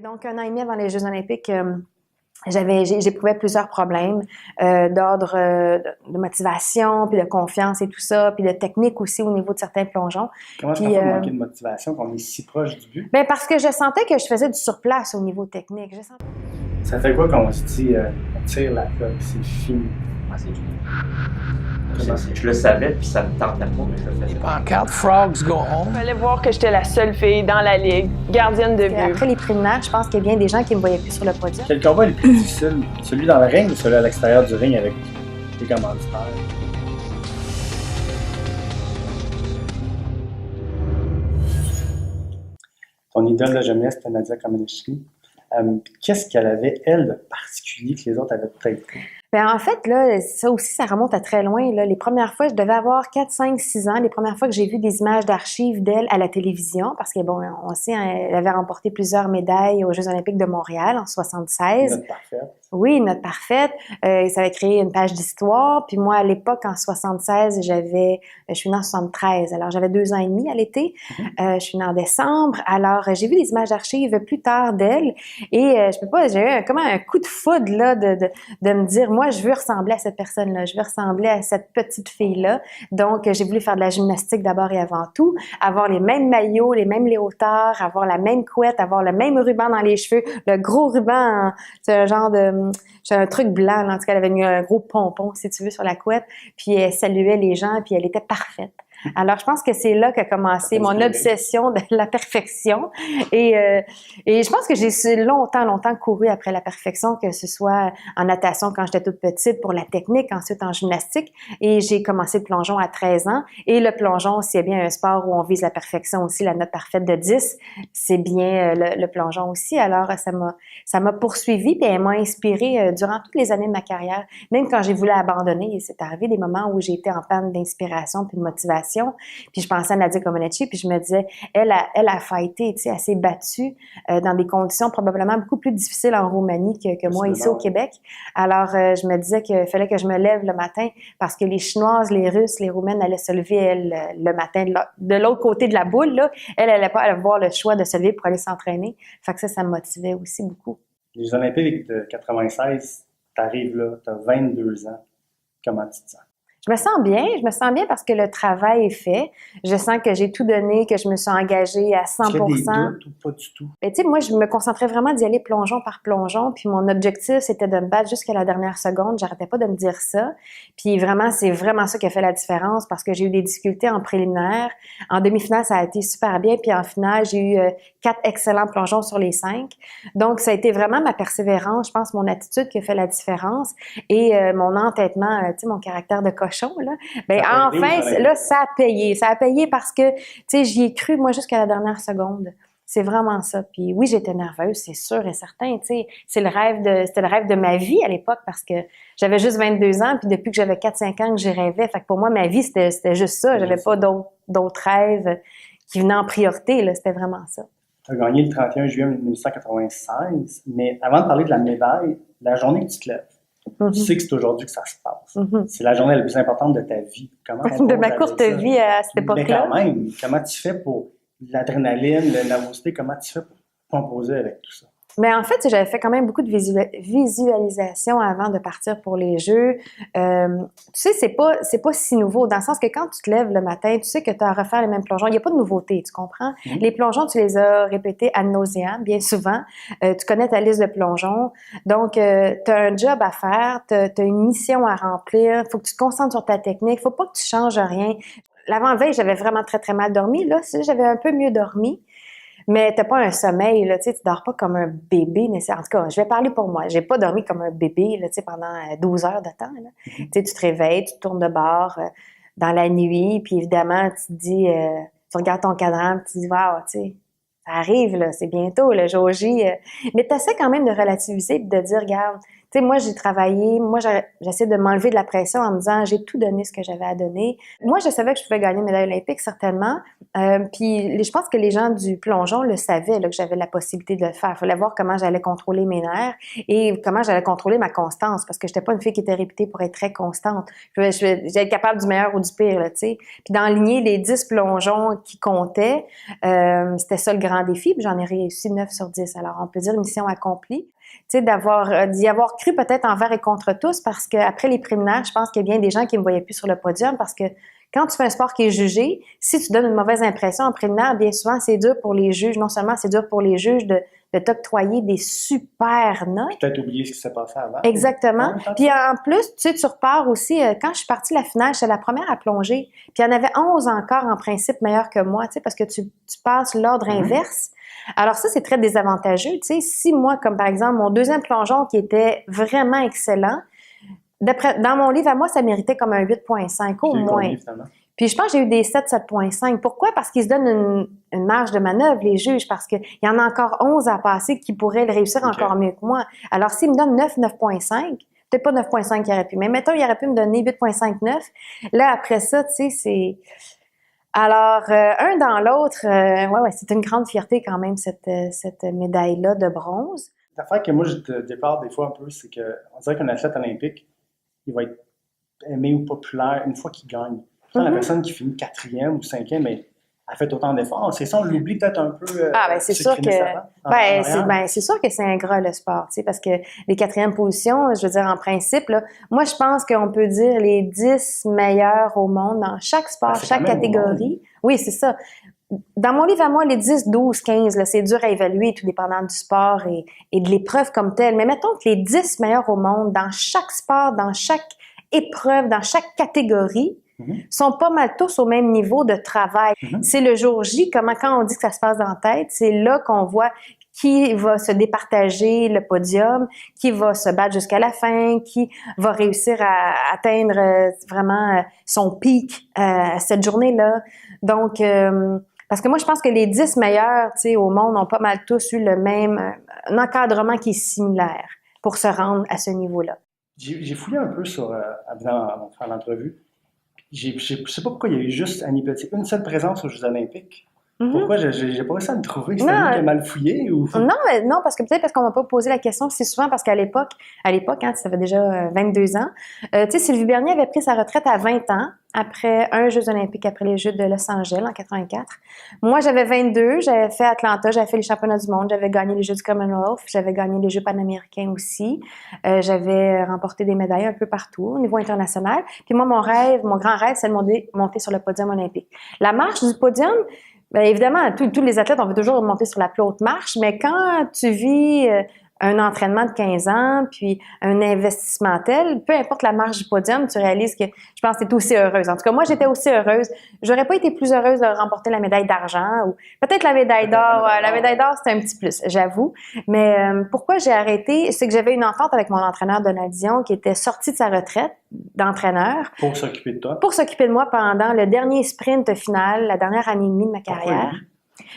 Donc, 1 an et demi avant les Jeux olympiques, j'éprouvais plusieurs problèmes d'ordre de motivation, puis de confiance et tout ça, puis de technique aussi au niveau de certains plongeons. Comment est-ce qu'on peut manquer de motivation quand on est si proche du but? Bien, parce que je sentais que je faisais du surplace au niveau technique. Ça fait quoi quand on se dit on tire la coque, c'est fini? Ah, c'est fini. Je le savais, puis ça me tentait pas, mais je le faisais. Les pancartes Frogs Go Home. Il fallait voir que j'étais la seule fille dans la ligue, gardienne de but. Après les préliminaires, je pense qu'il y a bien des gens qui me voyaient plus sur le podium. Quel combat est le plus difficile? Celui dans le ring ou celui à l'extérieur du ring avec les commanditaires? Ton idole de jeunesse, c'était Nadia Comaneci. Qu'est-ce qu'elle avait, elle, de particulier que les autres avaient peut-être pas? Bien, en fait, là, ça aussi, ça remonte à très loin. Là. Les premières fois, je devais avoir 4, 5, 6 ans. Les premières fois que j'ai vu des images d'archives d'elle à la télévision, parce que, bon, on sait, elle avait remporté plusieurs médailles aux Jeux olympiques de Montréal en 76. Notre parfaite. Oui, Notre parfaite. Ça avait créé une page d'histoire. Puis moi, à l'époque, en 76, je suis née en 73. Alors, j'avais 2 ans et demi à l'été. Je suis née en décembre. Alors, j'ai vu des images d'archives plus tard d'elle. Et je peux pas, j'ai eu comme un coup de foudre, là, de me dire, moi, je veux ressembler à cette personne-là. Je veux ressembler à cette petite fille-là. Donc, j'ai voulu faire de la gymnastique d'abord et avant tout. Avoir les mêmes maillots, les mêmes léotards, avoir la même couette, avoir le même ruban dans les cheveux. Le gros ruban, c'est un genre c'est un truc blanc, là. En tout cas, elle avait mis un gros pompon, si tu veux, sur la couette. Puis elle saluait les gens, puis elle était parfaite. Alors, je pense que c'est là qu'a commencé mon obsession de la perfection. Et je pense que j'ai longtemps couru après la perfection, que ce soit en natation quand j'étais toute petite pour la technique, ensuite en gymnastique. Et j'ai commencé le plongeon à 13 ans. Et le plongeon, c'est bien un sport où on vise la perfection aussi, la note parfaite de 10. C'est bien le plongeon aussi. Alors, ça m'a poursuivi, puis elle m'a inspirée durant toutes les années de ma carrière. Même quand j'ai voulu abandonner, c'est arrivé des moments où j'ai été en panne d'inspiration puis de motivation. Puis je pensais à Nadia Comaneci, puis je me disais, elle a fighté, tu sais, elle s'est battue dans des conditions probablement beaucoup plus difficiles en Roumanie que moi ici au Québec. Alors, je me disais qu'il fallait que je me lève le matin parce que les Chinoises, les Russes, les Roumaines allaient se lever, elles, le matin de l'autre côté de la boule, là. Elle allait pas avoir le choix de se lever pour aller s'entraîner. Fait que ça me motivait aussi beaucoup. Les Olympiques de 96, t'arrives là, t'as 22 ans. Comment tu te sens? Je me sens bien parce que le travail est fait. Je sens que j'ai tout donné, que je me suis engagée à 100%. Est-ce qu'il y a des doutes ou pas du tout? Mais tu sais, moi, je me concentrais vraiment d'y aller plongeon par plongeon, puis mon objectif, c'était de me battre jusqu'à la dernière seconde. J'arrêtais pas de me dire ça. Puis vraiment, c'est vraiment ça qui a fait la différence parce que j'ai eu des difficultés en préliminaire. En demi-finale, ça a été super bien, puis en finale, j'ai eu 4 excellents plongeons sur les 5. Donc, ça a été vraiment ma persévérance, je pense, mon attitude qui a fait la différence et mon entêtement, tu sais, mon caractère de cochon. Là. Ben, enfin, là, ça a payé. Ça a payé parce que, tu sais, j'y ai cru, moi, jusqu'à la dernière seconde. C'est vraiment ça. Puis oui, j'étais nerveuse, c'est sûr et certain. Tu sais, c'était le rêve de ma vie à l'époque parce que j'avais juste 22 ans, puis depuis que j'avais 4-5 ans que j'y rêvais. Fait que pour moi, ma vie, c'était juste ça. J'avais pas d'autres rêves qui venaient en priorité, là. C'était vraiment ça. Tu as gagné le 31 juillet 1996, mais avant de parler de la médaille, la journée que tu te lèves, tu sais que c'est aujourd'hui que ça se passe. C'est la journée la plus importante de ta vie. Comment de ma courte vie à cette époque-là. Mais quand même, comment tu fais pour l'adrénaline, la nervosité, comment tu fais pour composer avec tout ça? Mais en fait, j'avais fait quand même beaucoup de visualisation avant de partir pour les Jeux. Tu sais, c'est pas si nouveau, dans le sens que quand tu te lèves le matin, tu sais que tu as à refaire les mêmes plongeons. Il n'y a pas de nouveauté, tu comprends? Les plongeons, tu les as répétés ad nauseam, bien souvent. Tu connais ta liste de plongeons. Donc, tu as un job à faire, tu as une mission à remplir. Il faut que tu te concentres sur ta technique. Il faut pas que tu changes rien. L'avant-veille, j'avais vraiment très, très mal dormi. Là, j'avais un peu mieux dormi. Mais t'as pas un sommeil, là, tu sais, tu dors pas comme un bébé, en tout cas, je vais parler pour moi. J'ai pas dormi comme un bébé, là, tu sais, pendant 12 heures de temps, là. Tu sais, tu te réveilles, tu te tournes de bord dans la nuit, puis évidemment, tu te dis, tu regardes ton cadran, puis tu te dis, waouh, tu sais, ça arrive, là, c'est bientôt, le jour J. Mais t'essaies quand même de relativiser et de dire, regarde, sais, moi, j'ai travaillé, j'essaie de m'enlever de la pression en me disant, j'ai tout donné ce que j'avais à donner. Moi, je savais que je pouvais gagner une médaille olympique, certainement. Puis, je pense que les gens du plongeon le savaient, là, que j'avais la possibilité de le faire. Il fallait voir comment j'allais contrôler mes nerfs et comment j'allais contrôler ma constance, parce que j'étais pas une fille qui était réputée pour être très constante. J'allais être capable du meilleur ou du pire, là, tu sais. Puis, d'enligner les 10 plongeons qui comptaient, c'était ça le grand défi. Puis, j'en ai réussi 9 sur 10. Alors, on peut dire mission accomplie. Tu sais, d'y avoir cru peut-être envers et contre tous, parce qu'après les préliminaires, je pense qu'il y a bien des gens qui me voyaient plus sur le podium, parce que quand tu fais un sport qui est jugé, si tu donnes une mauvaise impression en préliminaire, bien souvent, c'est dur pour les juges. Non seulement c'est dur pour les juges de t'octroyer des super notes. Peut-être oublier ce qui s'est passé avant. Exactement. Puis en plus, tu sais, tu repars aussi. Quand je suis partie de la finale, j'étais la première à plonger. Puis il y en avait 11 encore, en principe, meilleurs que moi, tu sais, parce que tu passes l'ordre inverse. Alors ça, c'est très désavantageux. Tu sais, si moi, comme par exemple, mon deuxième plongeon qui était vraiment excellent, dans mon livre à moi, ça méritait comme un 8.5 au moins. Puis je pense que j'ai eu des 7, 7.5. Pourquoi? Parce qu'ils se donnent une marge de manœuvre, les juges, parce qu'il y en a encore 11 à passer qui pourraient le réussir encore mieux que moi. Alors s'ils me donnent 9, 9.5, peut-être pas 9.5 qu'il aurait pu, mais mettons, il aurait pu me donner 8.5, 9. Là, après ça, tu sais, c'est... Alors, un dans l'autre, ouais, c'est une grande fierté quand même, cette médaille-là de bronze. L'affaire que moi, je dépare des fois un peu, c'est qu'on dirait qu'un athlète olympique, il va être aimé ou populaire une fois qu'il gagne. La personne qui finit 4e ou 5e, elle fait autant d'efforts. C'est ça, on l'oublie peut-être un peu. C'est sûr que c'est sûr que c'est ingrat le sport, tu sais, parce que les 4e positions, je veux dire, en principe, là, moi je pense qu'on peut dire les 10 meilleurs au monde dans chaque sport, chaque catégorie. Oui, c'est ça. Dans mon livre à moi, les 10, 12, 15, là, c'est dur à évaluer, tout dépendant du sport et de l'épreuve comme telle. Mais mettons que les 10 meilleurs au monde dans chaque sport, dans chaque épreuve, dans chaque catégorie, sont pas mal tous au même niveau de travail. C'est le jour J, quand on dit que ça se passe dans la tête, c'est là qu'on voit qui va se départager le podium, qui va se battre jusqu'à la fin, qui va réussir à atteindre vraiment son pic cette journée-là. Donc, parce que moi, je pense que les 10 meilleurs, tu sais, au monde ont pas mal tous eu le même un encadrement qui est similaire pour se rendre à ce niveau-là. J'ai fouillé un peu avant de faire l'entrevue. Je sais pas pourquoi il y a eu juste Annie Petit, une seule présence aux Jeux olympiques. Pourquoi j'ai pas réussi à le trouver? C'était lui qui a mal fouillé? Ou... Non, parce que peut-être parce qu'on m'a pas posé la question. C'est souvent parce qu'à l'époque, hein, ça fait déjà 22 ans, tu sais, Sylvie Bernier avait pris sa retraite à 20 ans, après un Jeux olympiques, après les Jeux de Los Angeles en 84. Moi, j'avais 22, j'avais fait Atlanta, j'avais fait les championnats du monde, j'avais gagné les Jeux du Commonwealth, j'avais gagné les Jeux panaméricains aussi. J'avais remporté des médailles un peu partout au niveau international. Puis moi, mon grand rêve, c'est de monter sur le podium olympique. La marche du podium, bien évidemment, tous les athlètes, on veut toujours monter sur la plus haute marche, mais quand tu vis un entraînement de 15 ans, puis un investissement tel, peu importe la marche du podium, tu réalises que je pense que tu es aussi heureuse. En tout cas, moi, j'étais aussi heureuse. J'aurais pas été plus heureuse de remporter la médaille d'argent ou peut-être la médaille d'or. La médaille d'or, c'était un petit plus, j'avoue. Mais pourquoi j'ai arrêté? C'est que j'avais une entente avec mon entraîneur Donald Dion qui était sorti de sa retraite d'entraîneur. Pour s'occuper de toi? Pour s'occuper de moi pendant le dernier sprint final, la dernière année et demie de ma carrière. Pourquoi?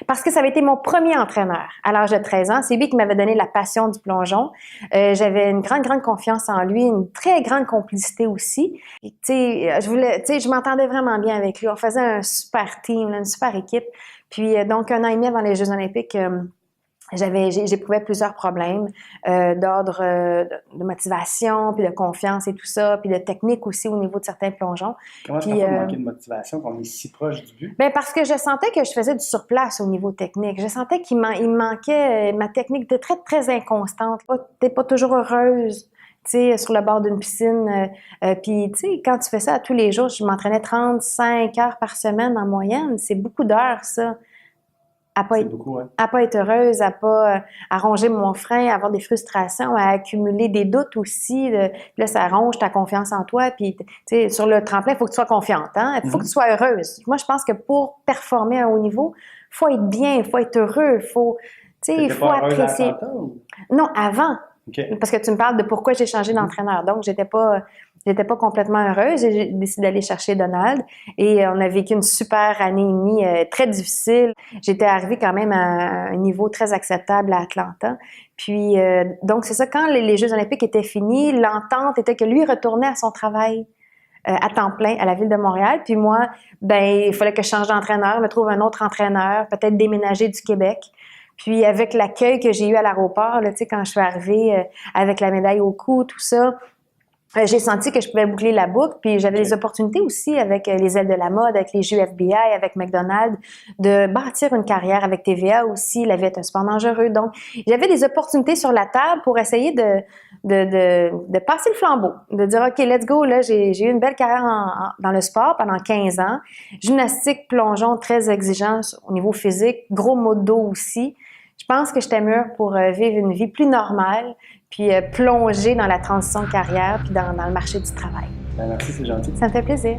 Parce que ça avait été mon premier entraîneur à l'âge de 13 ans. C'est lui qui m'avait donné la passion du plongeon. J'avais une grande confiance en lui, une très grande complicité aussi. Tu sais, je m'entendais vraiment bien avec lui. On faisait un super team, une super équipe. Puis donc, 1 an et demi avant les Jeux olympiques, j'éprouvais plusieurs problèmes d'ordre de motivation, puis de confiance et tout ça, puis de technique aussi au niveau de certains plongeons. Comment est-ce qu'on peut manquer de motivation quand on est si proche du but? Bien, parce que je sentais que je faisais du surplace au niveau technique. Je sentais qu'il me manquait, ma technique était très, très inconstante. T'es pas toujours heureuse, tu sais, sur le bord d'une piscine. Puis, tu sais, quand tu fais ça tous les jours, je m'entraînais 35 heures par semaine en moyenne. C'est beaucoup d'heures, ça. À pas être heureuse, à ronger mon frein, à avoir des frustrations, à accumuler des doutes aussi. Là, ça ronge ta confiance en toi. Puis, tu sais, sur le tremplin, il faut que tu sois confiante. Hein? Il faut que tu sois heureuse. Moi, je pense que pour performer à un haut niveau, il faut être bien, il faut être heureux, il faut apprécier. Ou... Non, avant. Okay. Parce que tu me parles de pourquoi j'ai changé d'entraîneur. Donc, j'étais pas j'étais pas complètement heureuse. J'ai décidé d'aller chercher Donald et on a vécu une super année et demie très difficile. J'étais arrivée quand même à un niveau très acceptable à Atlanta. Puis, donc, c'est ça, quand les Jeux olympiques étaient finis, l'entente était que lui retournait à son travail à temps plein à la Ville de Montréal. Puis moi, ben il fallait que je change d'entraîneur, me trouve un autre entraîneur, peut-être déménager du Québec. Puis avec l'accueil que j'ai eu à l'aéroport, là, tu sais, quand je suis arrivée avec la médaille au cou, tout ça, j'ai senti que je pouvais boucler la boucle, puis j'avais des opportunités aussi avec les ailes de la mode, avec les Jeux FBI, avec McDonald's, de bâtir une carrière avec TVA aussi. La vie est un sport dangereux. Donc, j'avais des opportunités sur la table pour essayer de passer le flambeau, de dire, OK, let's go, là, j'ai eu une belle carrière dans le sport pendant 15 ans. Gymnastique, plongeon, très exigeant au niveau physique, gros mot de dos aussi. Je pense que j'étais mûre pour vivre une vie plus normale, puis plonger dans la transition de carrière, puis dans le marché du travail. Ben, merci, c'est gentil. Ça me fait plaisir.